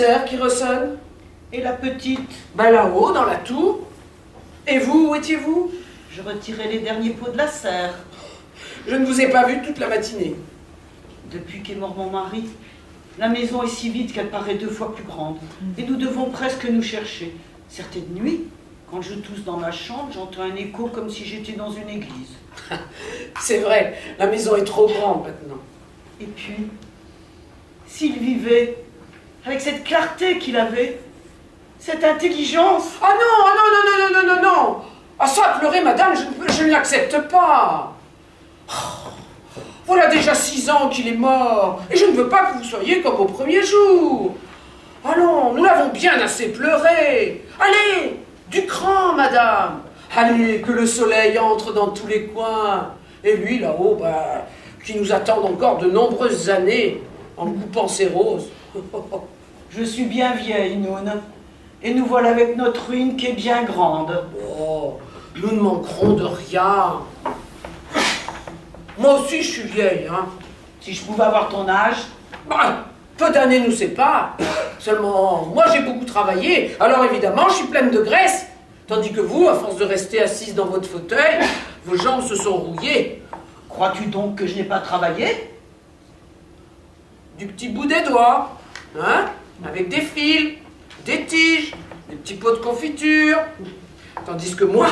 Heures qui ressonnent. Et la petite? Ben là-haut, dans la tour. Et vous, où étiez-vous? Je retirais les derniers pots de la serre. Je ne vous ai pas vu toute la matinée. Depuis qu'est mort mon mari, la maison est si vide qu'elle paraît 2 fois plus grande. Et nous devons presque nous chercher. Certaines nuits, quand je tousse dans ma chambre, j'entends un écho comme si j'étais dans une église. C'est vrai, la maison est trop grande maintenant. Et puis, s'il vivait avec cette clarté qu'il avait, cette intelligence. Ah non, ah non, non, non, non, non, non, non. Ah ça, pleurer, madame, je ne l'accepte pas. Voilà déjà 6 ans qu'il est mort, et je ne veux pas que vous soyez comme au premier jour. Allons, nous l'avons bien assez pleuré. Allez, du cran, madame. Allez, que le soleil entre dans tous les coins. Et lui, là-haut, bah, qui nous attend encore de nombreuses années, en coupant ses roses. Je suis bien vieille, Noun, et nous voilà avec notre ruine qui est bien grande. Oh, nous ne manquerons de rien. Moi aussi, je suis vieille, hein. Si je pouvais avoir ton âge. Bah, peu d'années nous séparent. Seulement, moi, j'ai beaucoup travaillé, alors évidemment, je suis pleine de graisse. Tandis que vous, à force de rester assise dans votre fauteuil, vos jambes se sont rouillées. Crois-tu donc que je n'ai pas travaillé? Du petit bout des doigts, hein, avec des fils, des tiges, des petits pots de confiture. Tandis que moi,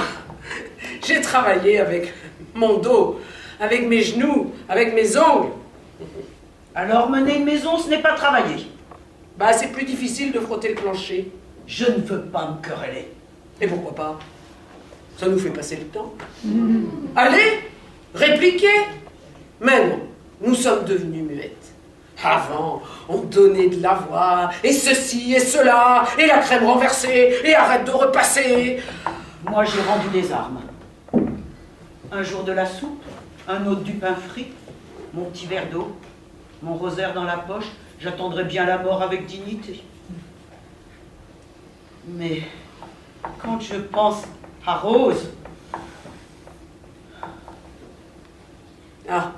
j'ai travaillé avec mon dos, avec mes genoux, avec mes ongles. Alors mener une maison, ce n'est pas travailler. Bah, c'est plus difficile de frotter le plancher. Je ne veux pas me quereller. Et pourquoi pas? Ça nous fait passer le temps. Allez, répliquez. Maintenant, nous sommes devenus muettes. Avant, on donnait de la voix, et ceci, et cela, et la crème renversée, et arrête de repasser. Moi, j'ai rendu les armes. Un jour de la soupe, un autre du pain frit, mon petit verre d'eau, mon rosaire dans la poche, j'attendrai bien la mort avec dignité. Mais quand je pense à Rose... Ah,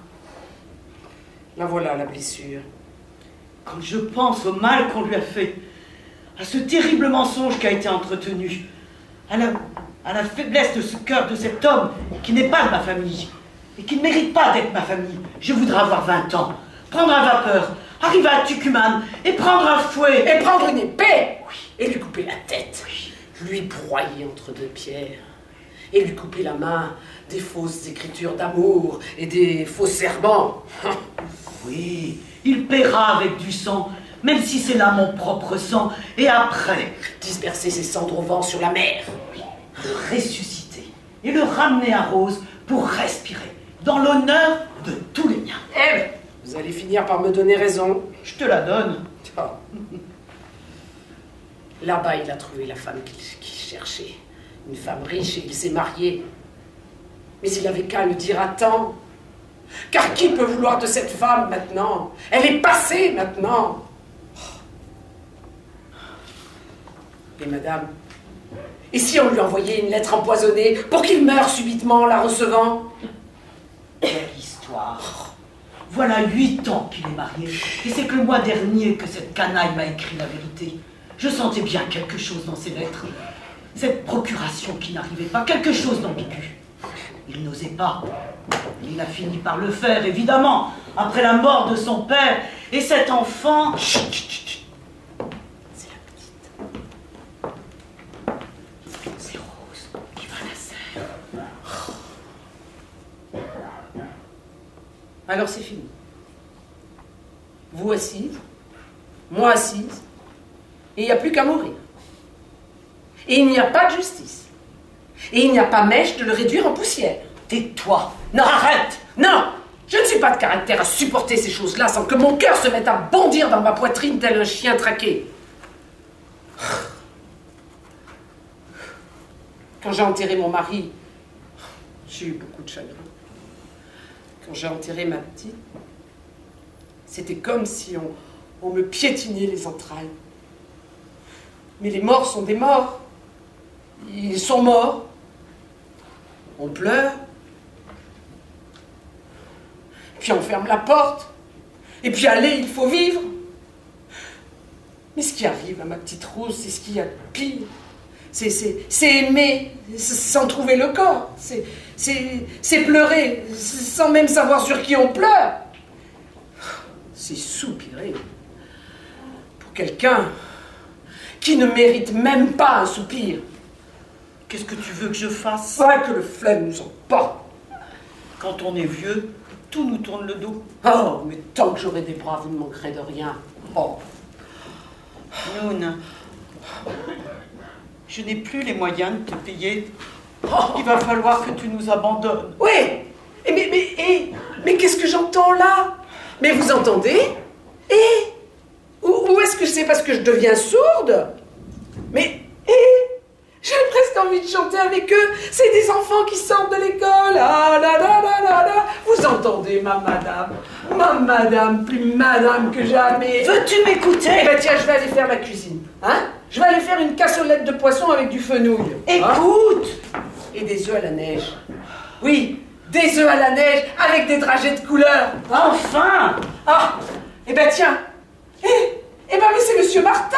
la voilà la blessure. Quand je pense au mal qu'on lui a fait, à ce terrible mensonge qui a été entretenu, à la faiblesse de ce cœur de cet homme qui n'est pas de ma famille et qui ne mérite pas d'être ma famille, je voudrais avoir 20 ans, prendre un vapeur, arriver à Tucumán et prendre un fouet. Et prendre une épée, Oui. Et lui couper la tête, Oui. Lui broyer entre 2 pierres, et lui couper la main des fausses écritures d'amour et des faux serments. Oui, il paiera avec du sang, même si c'est là mon propre sang, et après... Disperser ses cendres au vent sur la mer. de ressusciter et le ramener à Rose pour respirer, dans l'honneur de tous les miens. Eh ben, vous allez finir par me donner raison. Je te la donne. Ah. Là-bas, il a trouvé la femme qu'il cherchait. Une femme riche et il s'est marié. Mais il avait qu'à le dire à temps. Car qui peut vouloir de cette femme maintenant? Elle est passée maintenant. Et madame, et si on lui envoyait une lettre empoisonnée pour qu'il meure subitement en la recevant? Quelle histoire. Voilà 8 ans qu'il est marié, et c'est que le mois dernier que cette canaille m'a écrit la vérité. Je sentais bien quelque chose dans ses lettres. Cette procuration qui n'arrivait pas, quelque chose d'ambigu. Il n'osait pas. Il a fini par le faire, évidemment, après la mort de son père. Et cet enfant... Chut, chut, chut. C'est la petite. C'est Rose qui va la serre. Alors c'est fini. Vous assise, moi assise, et il n'y a plus qu'à mourir. Et il n'y a pas de justice. Et il n'y a pas mèche de le réduire en poussière. Tais-toi. Non, arrête. Non, je ne suis pas de caractère à supporter ces choses-là sans que mon cœur se mette à bondir dans ma poitrine tel un chien traqué. Quand j'ai enterré mon mari, j'ai eu beaucoup de chagrin. Quand j'ai enterré ma petite, c'était comme si on me piétinait les entrailles. Mais les morts sont des morts. Ils sont morts. On pleure. Puis on ferme la porte. Et puis allez, il faut vivre. Mais ce qui arrive à ma petite Rose, c'est ce qu'il y a de pire. C'est aimer sans trouver le corps. C'est pleurer sans même savoir sur qui on pleure. C'est soupirer pour quelqu'un qui ne mérite même pas un soupir. Qu'est-ce que tu veux que je fasse? Ouais, que le flemme nous emporte. Quand on est vieux, tout nous tourne le dos. Oh, mais tant que j'aurai des bras, vous ne manquerez de rien. Oh. Noun, je n'ai plus les moyens de te payer. Il va falloir que tu nous abandonnes. Oui, mais qu'est-ce que j'entends là? Mais vous entendez? Où est-ce que c'est parce que je deviens sourde? Mais, j'ai presque envie de chanter avec eux. C'est des enfants qui sortent de l'école. Ah là là là là là. Vous entendez, ma madame, plus madame que jamais. Veux-tu m'écouter? Eh ben tiens, je vais aller faire la cuisine. Hein? Je vais aller faire une cassolette de poisson avec du fenouil. Écoute! Et des œufs à la neige. Oui, des œufs à la neige avec des dragées de couleur. Enfin! Ah, eh ben tiens. Eh ben mais c'est Monsieur Martin.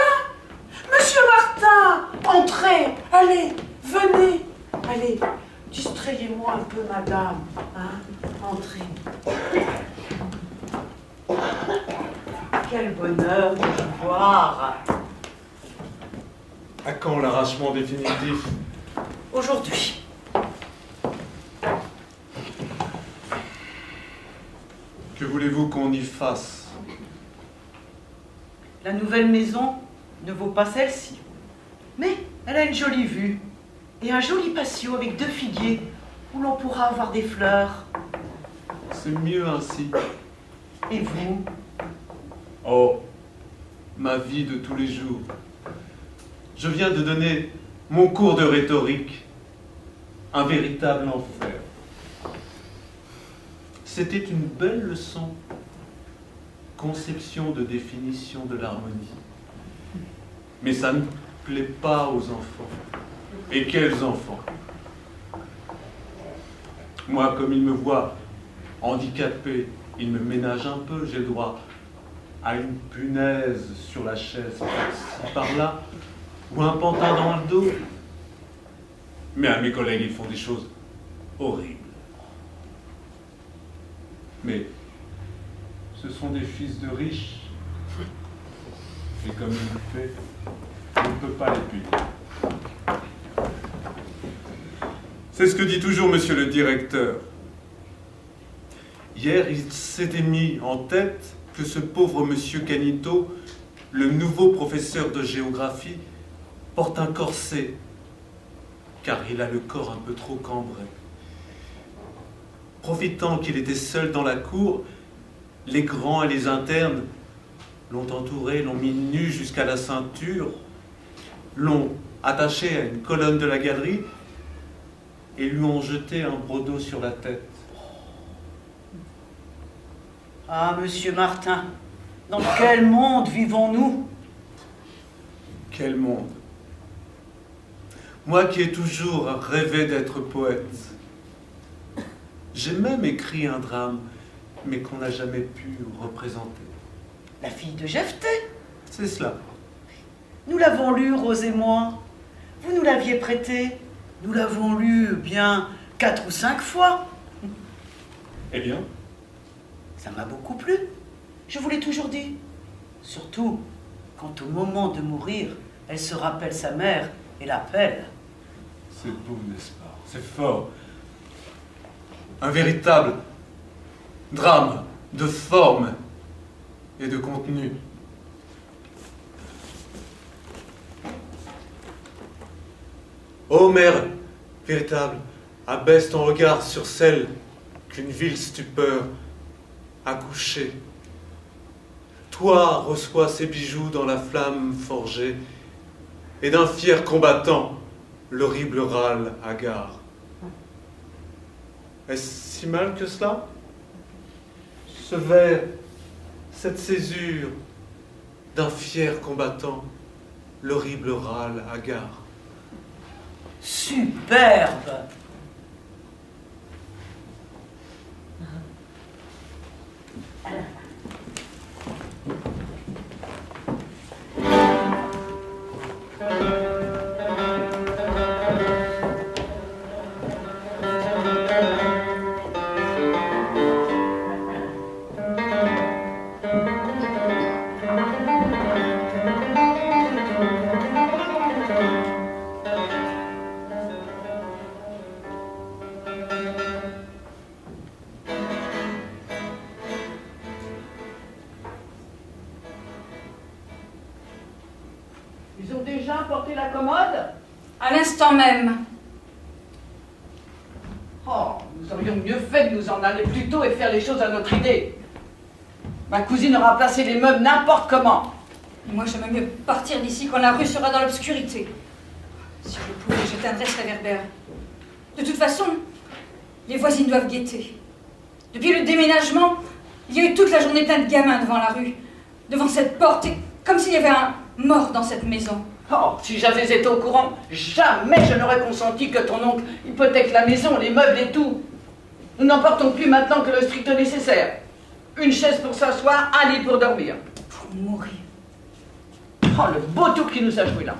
Monsieur Martin, entrez, allez, venez. Allez, distrayez-moi un peu, madame. Hein? Entrez. Quel bonheur de vous voir. À quand l'arrachement définitif? Aujourd'hui. Que voulez-vous qu'on y fasse? La nouvelle maison ne vaut pas celle-ci. Mais elle a une jolie vue et un joli patio avec 2 figuiers où l'on pourra avoir des fleurs. C'est mieux ainsi. Et vous? Oh, ma vie de tous les jours. Je viens de donner mon cours de rhétorique. Un véritable enfer. C'était une belle leçon. Conception de définition de l'harmonie. Mais ça ne plaît pas aux enfants. Et quels enfants? Moi, comme ils me voient handicapé, ils me ménagent un peu, j'ai droit à une punaise sur la chaise par-ci, par-là, ou un pantin dans le dos. Mais à mes collègues, ils font des choses horribles. Mais ce sont des fils de riches. Et comme il le fait, on ne peut pas les punir. C'est ce que dit toujours monsieur le directeur. Hier, il s'était mis en tête que ce pauvre monsieur Canito, le nouveau professeur de géographie, porte un corset. car il a le corps un peu trop cambré. Profitant qu'il était seul dans la cour, les grands et les internes l'ont entouré, l'ont mis nu jusqu'à la ceinture, l'ont attaché à une colonne de la galerie et lui ont jeté un broc d'eau sur la tête. Ah, monsieur Martin, dans quel monde vivons-nous? Quel monde! Moi qui ai toujours rêvé d'être poète. J'ai même écrit un drame, mais qu'on n'a jamais pu représenter. La fille de Jephthé. C'est cela. Nous l'avons lu, Rose et moi. Vous nous l'aviez prêté. Nous l'avons lu bien 4 ou 5 fois. Eh bien, Ça m'a beaucoup plu. Je vous l'ai toujours dit. Surtout quand au moment de mourir, elle se rappelle sa mère et l'appelle. c'est beau, n'est-ce pas? C'est fort. Un véritable drame de forme et de contenu. Ô mère véritable, abaisse ton regard sur celle qu'une vile stupeur a couchée. Toi reçois ces bijoux dans la flamme forgée, et d'un fier combattant l'horrible râle hagard. Est-ce si mal que cela? Ce vers, cette césure d'un fier combattant, l'horrible râle hagard. Superbe. Ils ont déjà apporté la commode? À l'instant même. Oh, nous aurions mieux fait de nous en aller plus tôt et faire les choses à notre idée. Ma cousine aura placé les meubles n'importe comment. Moi, j'aimerais mieux partir d'ici quand la rue sera dans l'obscurité. Si je pouvais, j'éteindrais ce réverbère. De toute façon, les voisines doivent guetter. Depuis le déménagement, il y a eu toute la journée plein de gamins devant la rue, devant cette porte, et comme s'il y avait un mort dans cette maison. Oh, si j'avais été au courant, jamais je n'aurais consenti que ton oncle hypothèque la maison, les meubles et tout. Nous n'emportons plus maintenant que le strict nécessaire. Une chaise pour s'asseoir, un lit pour dormir. Pour mourir. Oh, le beau tour qui nous a joué là.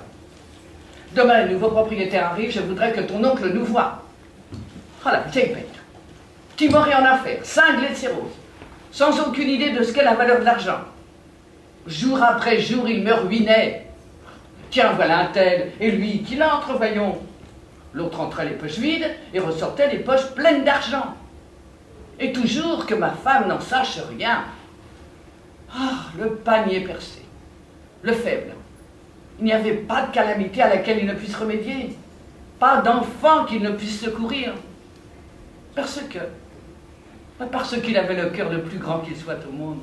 Demain, le nouveau propriétaire arrive, je voudrais que ton oncle nous voie. Oh, la vieille bête. Timoré en affaires, cinglé de cirrhose, sans aucune idée de ce qu'est la valeur de l'argent. Jour après jour, il me ruinait. Tiens, voilà un tel, et lui, qui l'entre, voyons. L'autre entrait les poches vides et ressortait les poches pleines d'argent. Et toujours que ma femme n'en sache rien. Ah, le panier percé, le faible. Il n'y avait pas de calamité à laquelle il ne puisse remédier, pas d'enfant qu'il ne puisse secourir. Parce qu'il avait le cœur le plus grand qu'il soit au monde,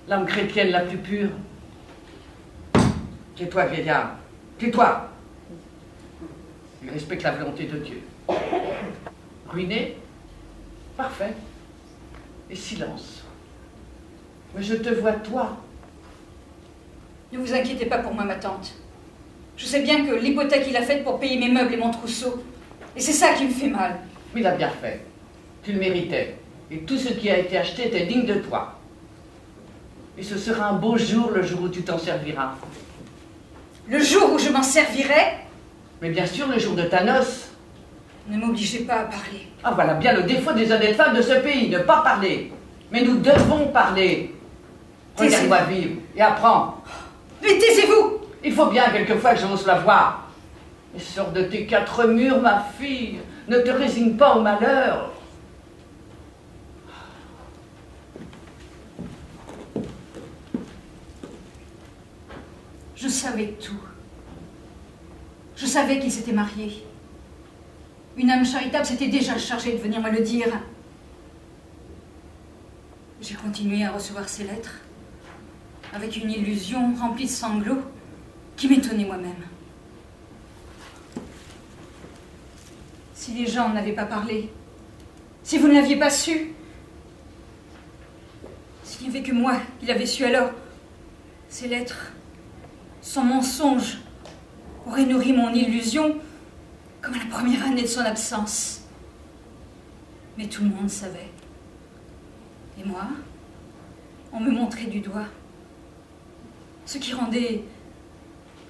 l'âme chrétienne la plus pure. Tais-toi, vieillard, tais-toi. Il respecte la volonté de Dieu. Ruiné? Parfait. Et silence. Mais je te vois, toi. Ne vous inquiétez pas pour moi, ma tante. Je sais bien que l'hypothèque il a faite pour payer mes meubles et mon trousseau. Et c'est ça qui me fait mal. Mais il a bien fait. Tu le méritais. Et tout ce qui a été acheté était digne de toi. Et ce sera un beau jour, le jour où tu t'en serviras. Le jour où je m'en servirai, Mais bien sûr, le jour de ta noce. ne m'obligez pas à parler. Ah, voilà bien le défaut des honnêtes femmes de ce pays, ne pas parler. Mais nous devons parler. Regarde-moi vivre et apprends. Mais taisez-vous! Il faut bien quelquefois que j'ose la voir. Mais sors de tes 4 murs, ma fille. Ne te résigne pas au malheur. Je savais tout. Je savais qu'il s'était marié. Une âme charitable s'était déjà chargée de venir me le dire. J'ai continué à recevoir ces lettres, avec une illusion remplie de sanglots qui m'étonnait moi-même. Si les gens n'avaient pas parlé, si vous ne l'aviez pas su, s'il n'y avait que moi qui l'avais su alors, ces lettres, sans mensonge, auraient nourri mon illusion comme à la première année de son absence. Mais tout le monde savait. Et moi, on me montrait du doigt. Ce qui rendait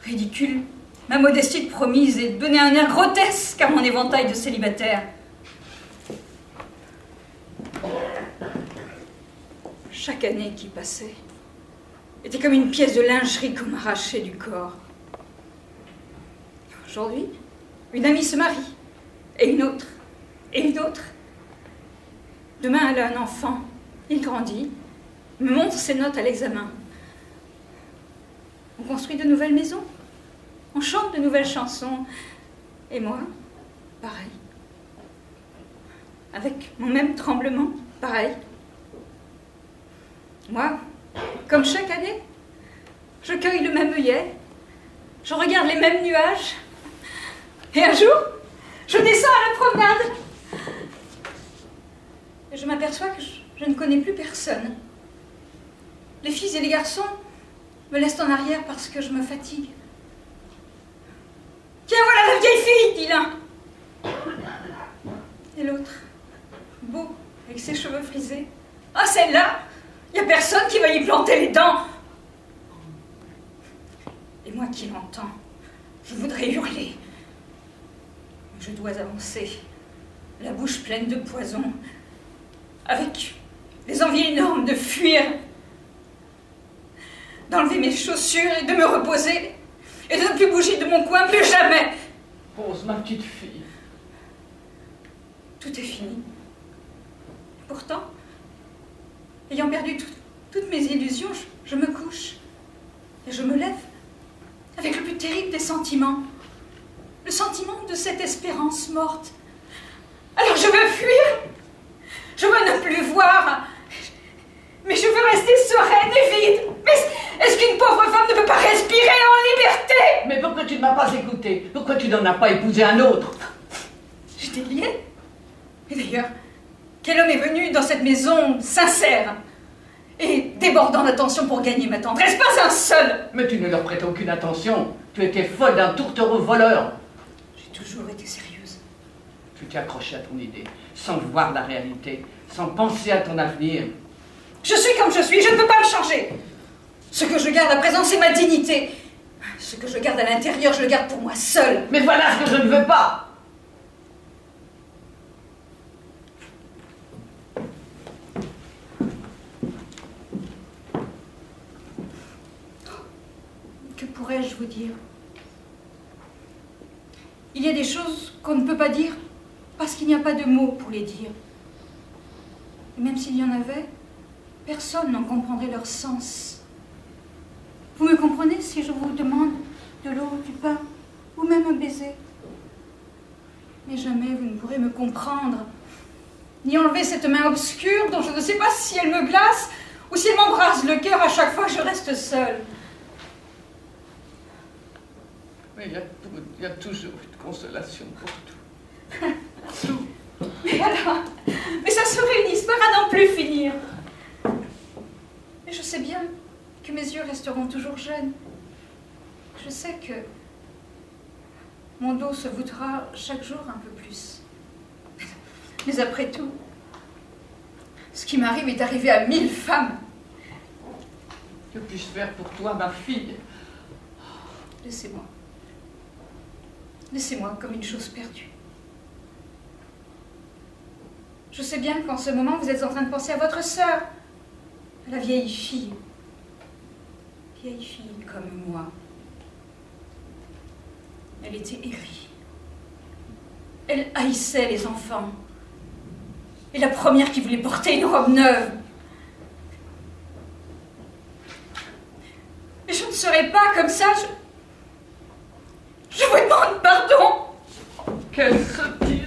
ridicule ma modestie de promise et donnait un air grotesque à mon éventail de célibataire. Chaque année qui passait était comme une pièce de lingerie qu'on m'arrachait du corps. Aujourd'hui, une amie se marie, et une autre, et une autre. Demain, elle a un enfant, il grandit, me montre ses notes à l'examen. On construit de nouvelles maisons, on chante de nouvelles chansons, et moi, pareil. Avec mon même tremblement, pareil. Moi, comme chaque année, je cueille le même œillet, je regarde les mêmes nuages, et un jour, je descends à la promenade. Et je m'aperçois que je ne connais plus personne. Les filles et les garçons me laissent en arrière parce que je me fatigue. Tiens, voilà la vieille fille, dit l'un. Et l'autre, beau, avec ses cheveux frisés. Ah, celle-là, il n'y a personne qui va y planter les dents. Et moi qui l'entends, je voudrais hurler. Je dois avancer, la bouche pleine de poison, avec des envies énormes de fuir, d'enlever mes chaussures et de me reposer, et de ne plus bouger de mon coin, plus jamais. Pose, ma petite fille. Tout est fini. Pourtant, ayant perdu toutes mes illusions, je me couche, et je me lève avec le plus terrible des sentiments. Le sentiment de cette espérance morte. Alors je veux fuir, je veux ne plus voir, mais je veux rester sereine et vide. Mais est-ce qu'une pauvre femme ne peut pas respirer en liberté? Mais pourquoi tu ne m'as pas écouté? Pourquoi tu n'en as pas épousé un autre? Je t'ai liée. Et d'ailleurs, quel homme est venu dans cette maison sincère et débordant d'attention pour gagner ma tendresse? Pas un seul. Mais tu ne leur prêtais aucune attention. Tu étais folle d'un tourtereau voleur. J'ai toujours été sérieuse. Tu t'es accroché à ton idée, sans voir la réalité, sans penser à ton avenir. Je suis comme je suis, je ne peux pas me changer. Ce que je garde à présent, c'est ma dignité. Ce que je garde à l'intérieur, je le garde pour moi seule. Mais voilà ce que je ne veux pas. Que pourrais-je vous dire? Il y a des choses qu'on ne peut pas dire parce qu'il n'y a pas de mots pour les dire. Et même s'il y en avait, personne n'en comprendrait leur sens. Vous me comprenez si je vous demande de l'eau, du pain, ou même un baiser? Mais jamais vous ne pourrez me comprendre, ni enlever cette main obscure dont je ne sais pas si elle me glace ou si elle m'embrase le cœur à chaque fois que je reste seule. Mais il y a toujours une consolation pour tout. Tout. Mais alors, mais ça serait une histoire à n'en plus finir. Mais je sais bien que mes yeux resteront toujours jeunes. Je sais que mon dos se voudra chaque jour un peu plus. Mais après tout, ce qui m'arrive est arrivé à 1000 femmes. Que puis-je faire pour toi, ma fille? Laissez-moi. Laissez-moi comme une chose perdue. Je sais bien qu'en ce moment, vous êtes en train de penser à votre sœur, à la vieille fille. Vieille fille comme moi. Elle était aigrie. Elle haïssait les enfants. Et la première qui voulait porter une robe neuve. Mais je ne serai pas comme ça. Je vous demande pardon. Quelle sottise!